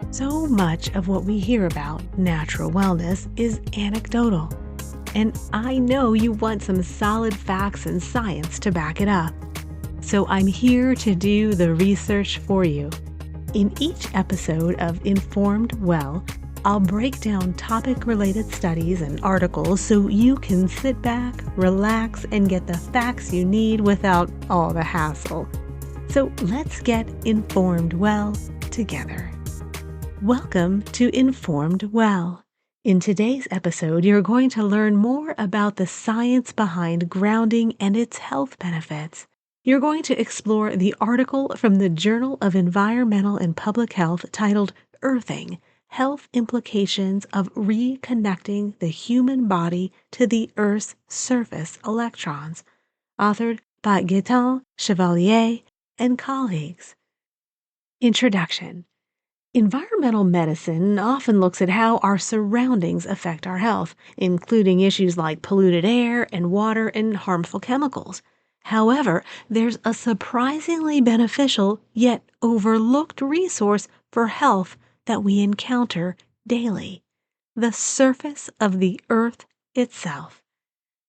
So much of what we hear about natural wellness is anecdotal. And I know you want some solid facts and science to back it up. So I'm here to do the research for you. In each episode of InformedWell, I'll break down topic-related studies and articles so you can sit back, relax, and get the facts you need without all the hassle. So let's get informed well together. Welcome to InformedWell. In today's episode, you're going to learn more about the science behind grounding and its health benefits. You're going to explore the article from the Journal of Environmental and Public Health titled Earthing: Health Implications of Reconnecting the Human Body to the Earth's Surface Electrons, authored by Gaétan Chevalier and colleagues. Introduction. Environmental medicine often looks at how our surroundings affect our health, including issues like polluted air and water and harmful chemicals. However, there's a surprisingly beneficial yet overlooked resource for health that we encounter daily: the surface of the Earth itself.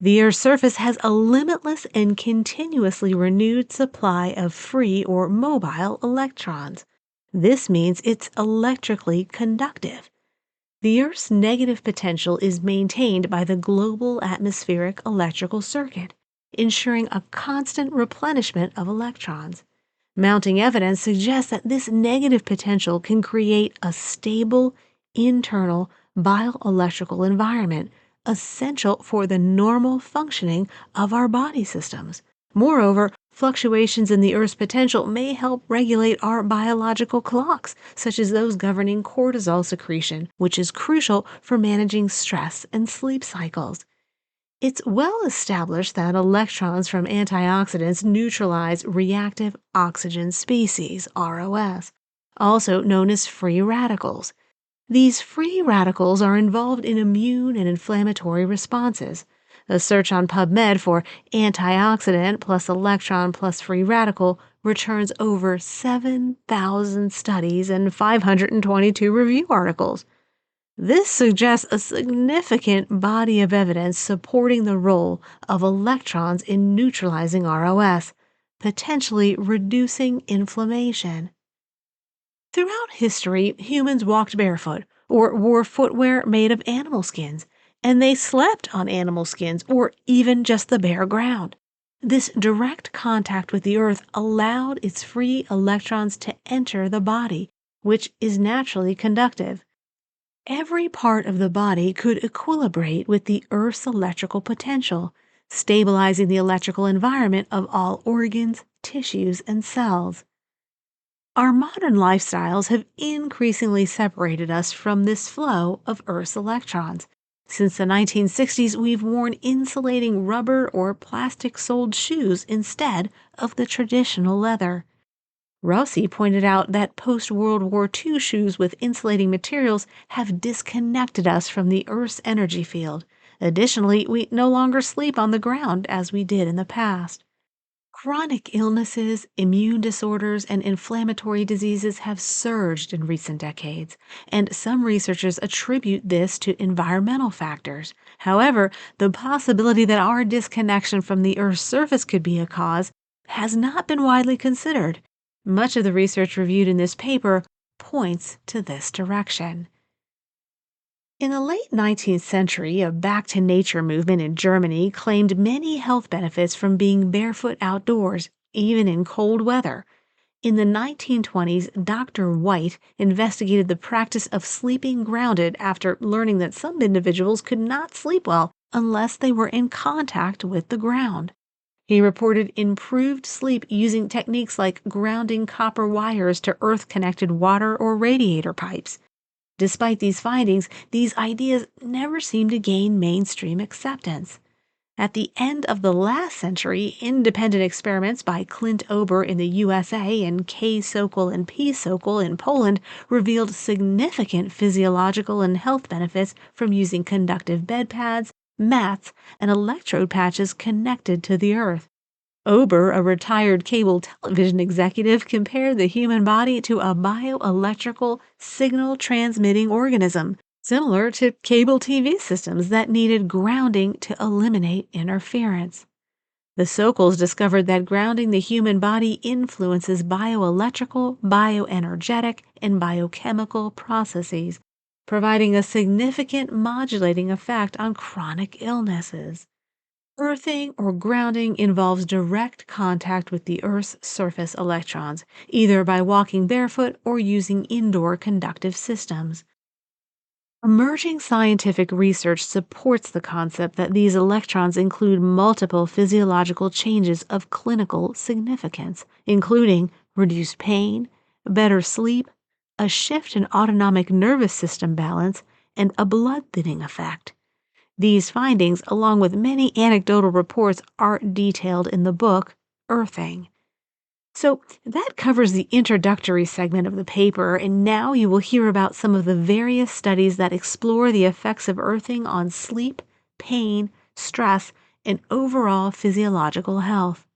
The Earth's surface has a limitless and continuously renewed supply of free or mobile electrons. This means it's electrically conductive. The Earth's negative potential is maintained by the global atmospheric electrical circuit, ensuring a constant replenishment of electrons. Mounting evidence suggests that this negative potential can create a stable, internal bioelectrical environment essential for the normal functioning of our body systems. Moreover, fluctuations in the Earth's potential may help regulate our biological clocks, such as those governing cortisol secretion, which is crucial for managing stress and sleep cycles. It's well established that electrons from antioxidants neutralize reactive oxygen species, ROS, also known as free radicals. These free radicals are involved in immune and inflammatory responses. A search on PubMed for antioxidant plus electron plus free radical returns over 7,000 studies and 522 review articles. This suggests a significant body of evidence supporting the role of electrons in neutralizing ROS, potentially reducing inflammation. Throughout history, humans walked barefoot or wore footwear made of animal skins, and they slept on animal skins or even just the bare ground. This direct contact with the Earth allowed its free electrons to enter the body, which is naturally conductive. Every part of the body could equilibrate with the Earth's electrical potential, stabilizing the electrical environment of all organs, tissues, and cells. Our modern lifestyles have increasingly separated us from this flow of Earth's electrons. Since the 1960s, we've worn insulating rubber or plastic-soled shoes instead of the traditional leather. Rossi pointed out that post-World War II shoes with insulating materials have disconnected us from the Earth's energy field. Additionally, we no longer sleep on the ground as we did in the past. Chronic illnesses, immune disorders, and inflammatory diseases have surged in recent decades, and some researchers attribute this to environmental factors. However, the possibility that our disconnection from the Earth's surface could be a cause has not been widely considered. Much of the research reviewed in this paper points to this direction. In the late 19th century, a back-to-nature movement in Germany claimed many health benefits from being barefoot outdoors, even in cold weather. In the 1920s, Dr. White investigated the practice of sleeping grounded after learning that some individuals could not sleep well unless they were in contact with the ground. He reported improved sleep using techniques like grounding copper wires to earth-connected water or radiator pipes. Despite these findings, these ideas never seemed to gain mainstream acceptance. At the end of the last century, independent experiments by Clint Ober in the USA and K. Sokal and P. Sokal in Poland revealed significant physiological and health benefits from using conductive bed pads, mats, and electrode patches connected to the Earth. Ober, a retired cable television executive, compared the human body to a bioelectrical signal transmitting organism, similar to cable TV systems that needed grounding to eliminate interference. The Sokals discovered that grounding the human body influences bioelectrical, bioenergetic, and biochemical processes, providing a significant modulating effect on chronic illnesses. Earthing or grounding involves direct contact with the Earth's surface electrons, either by walking barefoot or using indoor conductive systems. Emerging scientific research supports the concept that these electrons include multiple physiological changes of clinical significance, including reduced pain, better sleep, a shift in autonomic nervous system balance, and a blood thinning effect. These findings, along with many anecdotal reports, are detailed in the book Earthing. So that covers the introductory segment of the paper, and now you will hear about some of the various studies that explore the effects of earthing on sleep, pain, stress, and overall physiological health.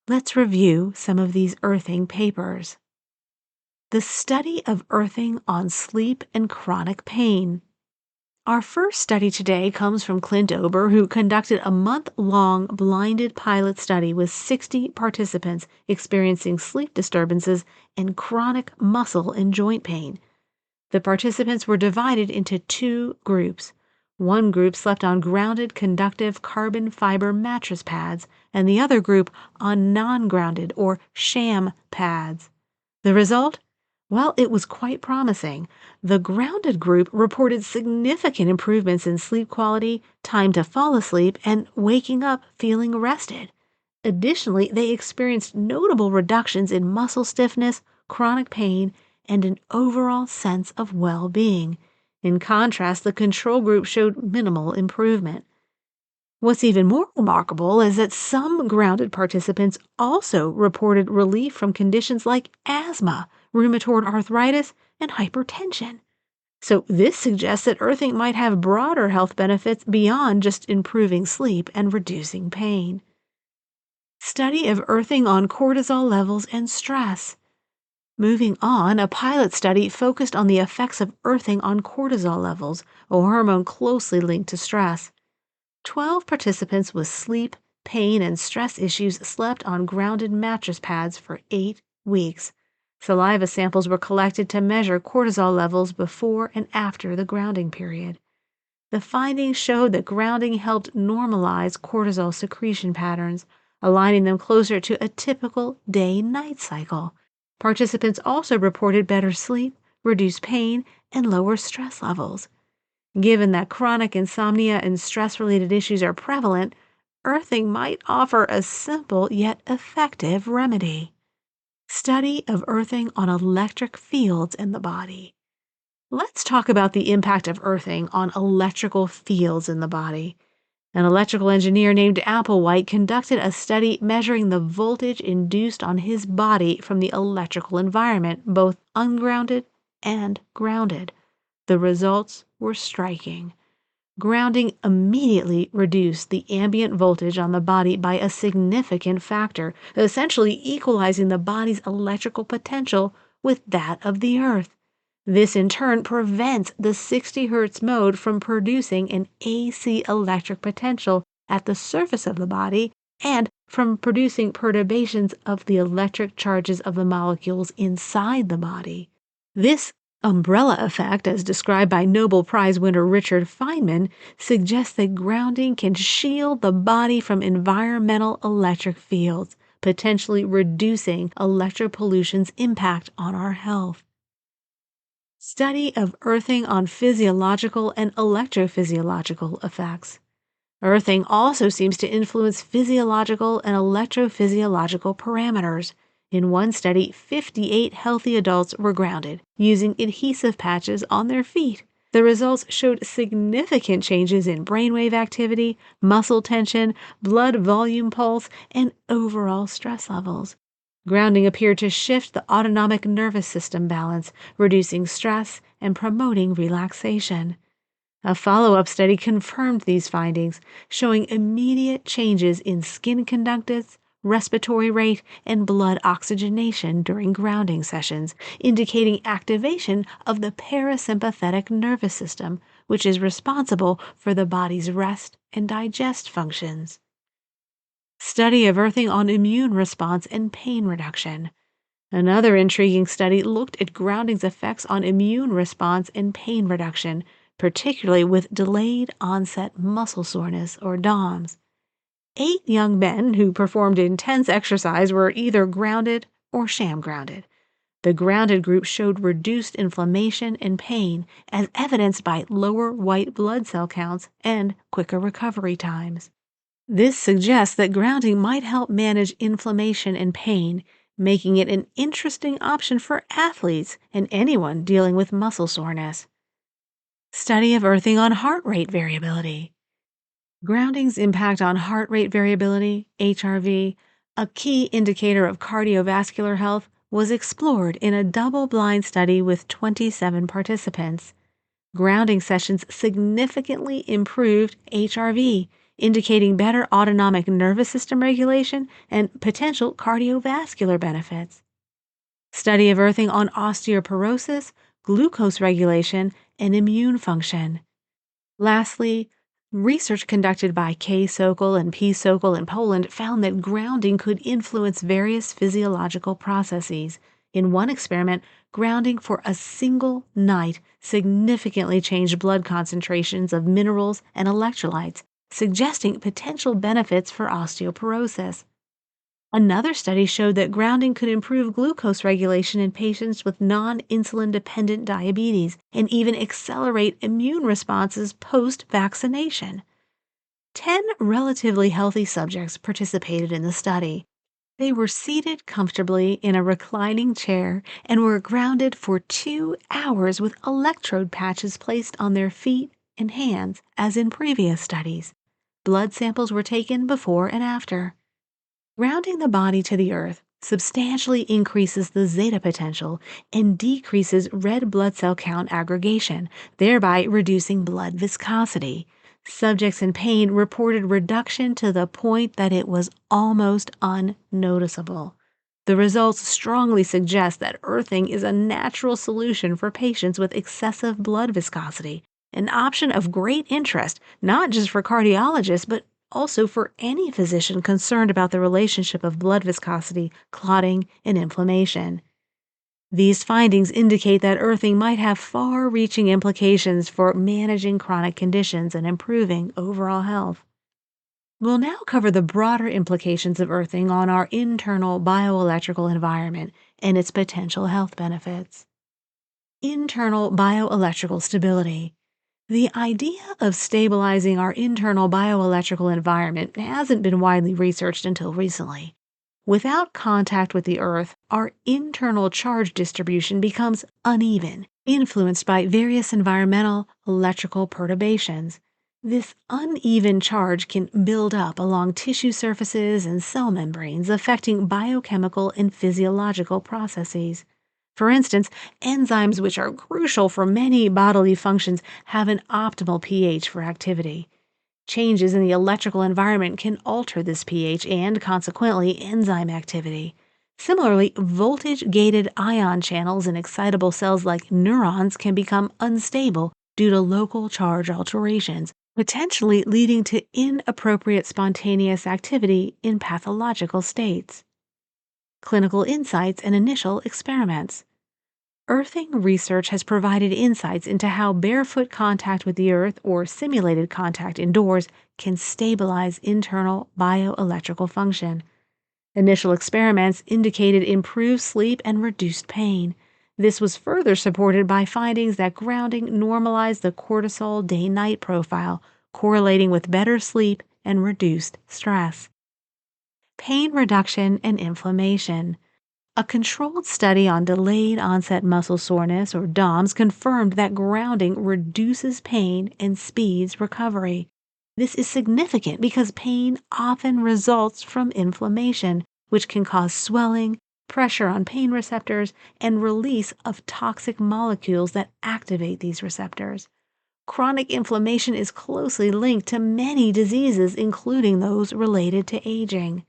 Let's review some of these earthing papers. The study of earthing on sleep and chronic pain. Our first study today comes from Clint Ober, who conducted a month-long blinded pilot study with 60 participants experiencing sleep disturbances and chronic muscle and joint pain. The participants were divided into two groups. One group slept on grounded conductive carbon fiber mattress pads, and the other group on non-grounded or sham pads. The result? Well, it was quite promising. The grounded group reported significant improvements in sleep quality, time to fall asleep, and waking up feeling rested. Additionally, they experienced notable reductions in muscle stiffness, chronic pain, and an overall sense of well-being. In contrast, the control group showed minimal improvement. What's even more remarkable is that some grounded participants also reported relief from conditions like asthma, rheumatoid arthritis, and hypertension. So this suggests that earthing might have broader health benefits beyond just improving sleep and reducing pain. Study of earthing on cortisol levels and stress. Moving on, a pilot study focused on the effects of earthing on cortisol levels, a hormone closely linked to stress. 12 participants with sleep, pain, and stress issues slept on grounded mattress pads for 8 weeks. Saliva samples were collected to measure cortisol levels before and after the grounding period. The findings showed that grounding helped normalize cortisol secretion patterns, aligning them closer to a typical day-night cycle. Participants also reported better sleep, reduced pain, and lower stress levels. Given that chronic insomnia and stress-related issues are prevalent, earthing might offer a simple yet effective remedy. Study of earthing on electric fields in the body. Let's talk about the impact of earthing on electrical fields in the body. An electrical engineer named Applewhite conducted a study measuring the voltage induced on his body from the electrical environment, both ungrounded and grounded. The results were striking. Grounding immediately reduced the ambient voltage on the body by a significant factor, essentially equalizing the body's electrical potential with that of the Earth. This in turn prevents the 60 Hz mode from producing an AC electric potential at the surface of the body and from producing perturbations of the electric charges of the molecules inside the body. This umbrella effect, as described by Nobel Prize winner Richard Feynman, suggests that grounding can shield the body from environmental electric fields, potentially reducing electropollution's impact on our health. Study of earthing on physiological and electrophysiological effects. Earthing also seems to influence physiological and electrophysiological parameters. In one study, 58 healthy adults were grounded using adhesive patches on their feet. The results showed significant changes in brainwave activity, muscle tension, blood volume pulse, and overall stress levels. Grounding appeared to shift the autonomic nervous system balance, reducing stress and promoting relaxation. A follow-up study confirmed these findings, showing immediate changes in skin conductance, respiratory rate, and blood oxygenation during grounding sessions, indicating activation of the parasympathetic nervous system, which is responsible for the body's rest and digest functions. Study of earthing on immune response and pain reduction. Another intriguing study looked at grounding's effects on immune response and pain reduction, particularly with delayed onset muscle soreness or DOMS. 8 young men who performed intense exercise were either grounded or sham grounded. The grounded group showed reduced inflammation and pain, as evidenced by lower white blood cell counts and quicker recovery times. This suggests that grounding might help manage inflammation and pain, making it an interesting option for athletes and anyone dealing with muscle soreness. Study of earthing on heart rate variability. Grounding's impact on heart rate variability, HRV, a key indicator of cardiovascular health, was explored in a double-blind study with 27 participants. Grounding sessions significantly improved HRV, indicating better autonomic nervous system regulation and potential cardiovascular benefits. Study of earthing on osteoporosis, glucose regulation, and immune function. Lastly, research conducted by K. Sokal and P. Sokal in Poland found that grounding could influence various physiological processes. In one experiment, grounding for a single night significantly changed blood concentrations of minerals and electrolytes, suggesting potential benefits for osteoporosis. Another study showed that grounding could improve glucose regulation in patients with non-insulin dependent diabetes and even accelerate immune responses post-vaccination. 10 relatively healthy subjects participated in the study. They were seated comfortably in a reclining chair and were grounded for 2 hours with electrode patches placed on their feet and hands, as in previous studies. Blood samples were taken before and after. Grounding the body to the earth substantially increases the zeta potential and decreases red blood cell count aggregation, thereby reducing blood viscosity. Subjects in pain reported reduction to the point that it was almost unnoticeable. The results strongly suggest that earthing is a natural solution for patients with excessive blood viscosity, an option of great interest not just for cardiologists but also for any physician concerned about the relationship of blood viscosity, clotting, and inflammation. These findings indicate that earthing might have far-reaching implications for managing chronic conditions and improving overall health. We'll now cover the broader implications of earthing on our internal bioelectrical environment and its potential health benefits. Internal bioelectrical stability. The idea of stabilizing our internal bioelectrical environment hasn't been widely researched until recently. Without contact with the earth, our internal charge distribution becomes uneven, influenced by various environmental, electrical perturbations. This uneven charge can build up along tissue surfaces and cell membranes, affecting biochemical and physiological processes. For instance, enzymes which are crucial for many bodily functions have an optimal pH for activity. Changes in the electrical environment can alter this pH and, consequently, enzyme activity. Similarly, voltage-gated ion channels in excitable cells like neurons can become unstable due to local charge alterations, potentially leading to inappropriate spontaneous activity in pathological states. Clinical insights and initial experiments. Earthing research has provided insights into how barefoot contact with the earth or simulated contact indoors can stabilize internal bioelectrical function. Initial experiments indicated improved sleep and reduced pain. This was further supported by findings that grounding normalized the cortisol day-night profile, correlating with better sleep and reduced stress. Pain reduction and inflammation. A controlled study on delayed onset muscle soreness, or DOMS, confirmed that grounding reduces pain and speeds recovery. This is significant because pain often results from inflammation, which can cause swelling, pressure on pain receptors, and release of toxic molecules that activate these receptors. chronic inflammation is closely linked to many diseases, including those related to aging.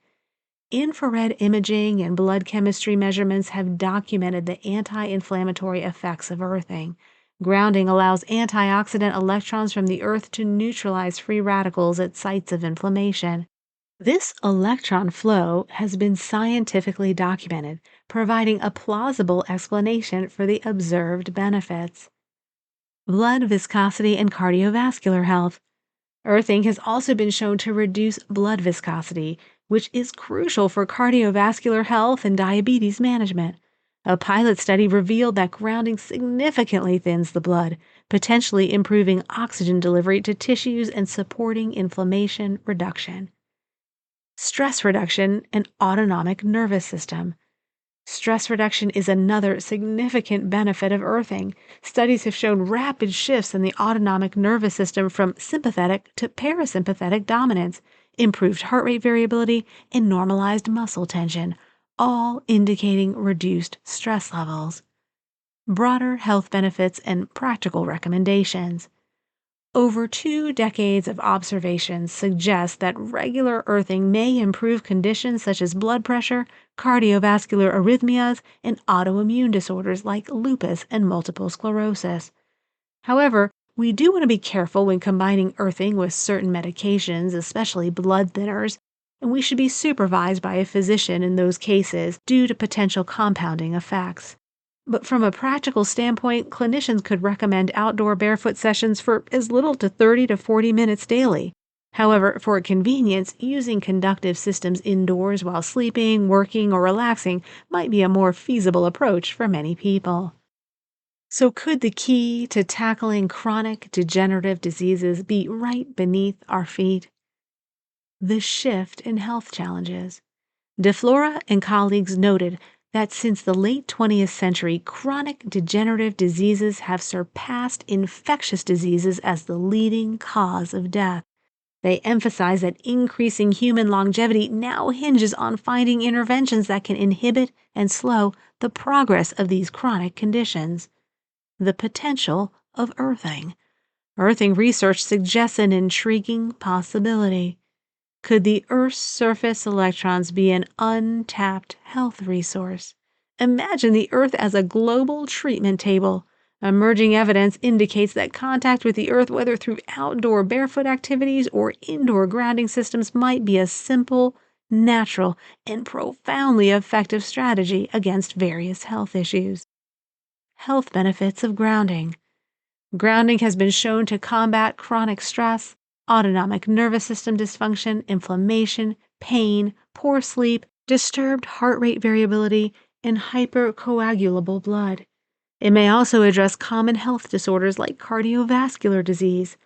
Infrared imaging and blood chemistry measurements have documented the anti-inflammatory effects of earthing. Grounding allows antioxidant electrons from the earth to neutralize free radicals at sites of inflammation. This electron flow has been scientifically documented, providing a plausible explanation for the observed benefits. Blood viscosity and cardiovascular health. Earthing has also been shown to reduce blood viscosity, which is crucial for cardiovascular health and diabetes management. A pilot study revealed that grounding significantly thins the blood, potentially improving oxygen delivery to tissues and supporting inflammation reduction. Stress reduction and autonomic nervous system. Stress reduction is another significant benefit of earthing. Studies have shown rapid shifts in the autonomic nervous system from sympathetic to parasympathetic dominance, improved heart rate variability, and normalized muscle tension, all indicating reduced stress levels. Broader health benefits and practical recommendations. Over 2 decades of observations suggest that regular earthing may improve conditions such as blood pressure, cardiovascular arrhythmias, and autoimmune disorders like lupus and multiple sclerosis. However, we do want to be careful when combining earthing with certain medications, especially blood thinners, and we should be supervised by a physician in those cases due to potential compounding effects. But from a practical standpoint, clinicians could recommend outdoor barefoot sessions for as little to 30 to 40 minutes daily. However, for convenience, using conductive systems indoors while sleeping, working, or relaxing might be a more feasible approach for many people. So could the key to tackling chronic degenerative diseases be right beneath our feet? The shift in health challenges. DeFlora and colleagues noted that since the late 20th century, chronic degenerative diseases have surpassed infectious diseases as the leading cause of death. They emphasize that increasing human longevity now hinges on finding interventions that can inhibit and slow the progress of these chronic conditions. The potential of earthing. Earthing research suggests an intriguing possibility. Could the Earth's surface electrons be an untapped health resource? Imagine the Earth as a global treatment table. Emerging evidence indicates that contact with the Earth, whether through outdoor barefoot activities or indoor grounding systems, might be a simple, natural, and profoundly effective strategy against various health issues. Health benefits of grounding. Grounding has been shown to combat chronic stress, autonomic nervous system dysfunction, inflammation, pain, poor sleep, disturbed heart rate variability, and hypercoagulable blood. It may also address common health disorders like cardiovascular disease.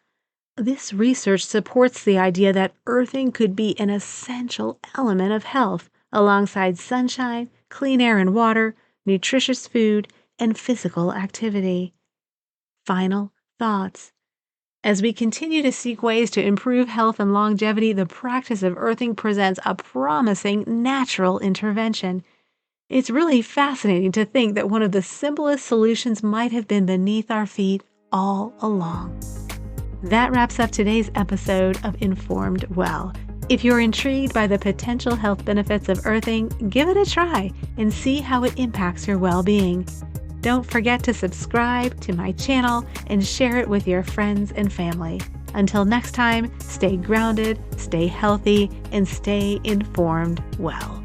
This research supports the idea that earthing could be an essential element of health, alongside sunshine, clean air and water, nutritious food, and physical activity. Final thoughts. As we continue to seek ways to improve health and longevity, the practice of earthing presents a promising natural intervention. It's really fascinating to think that one of the simplest solutions might have been beneath our feet all along. That wraps up today's episode of InformedWell. If you're intrigued by the potential health benefits of earthing, give it a try and see how it impacts your well-being. Don't forget to subscribe to my channel and share it with your friends and family. Until next time, stay grounded, stay healthy, and stay informed well.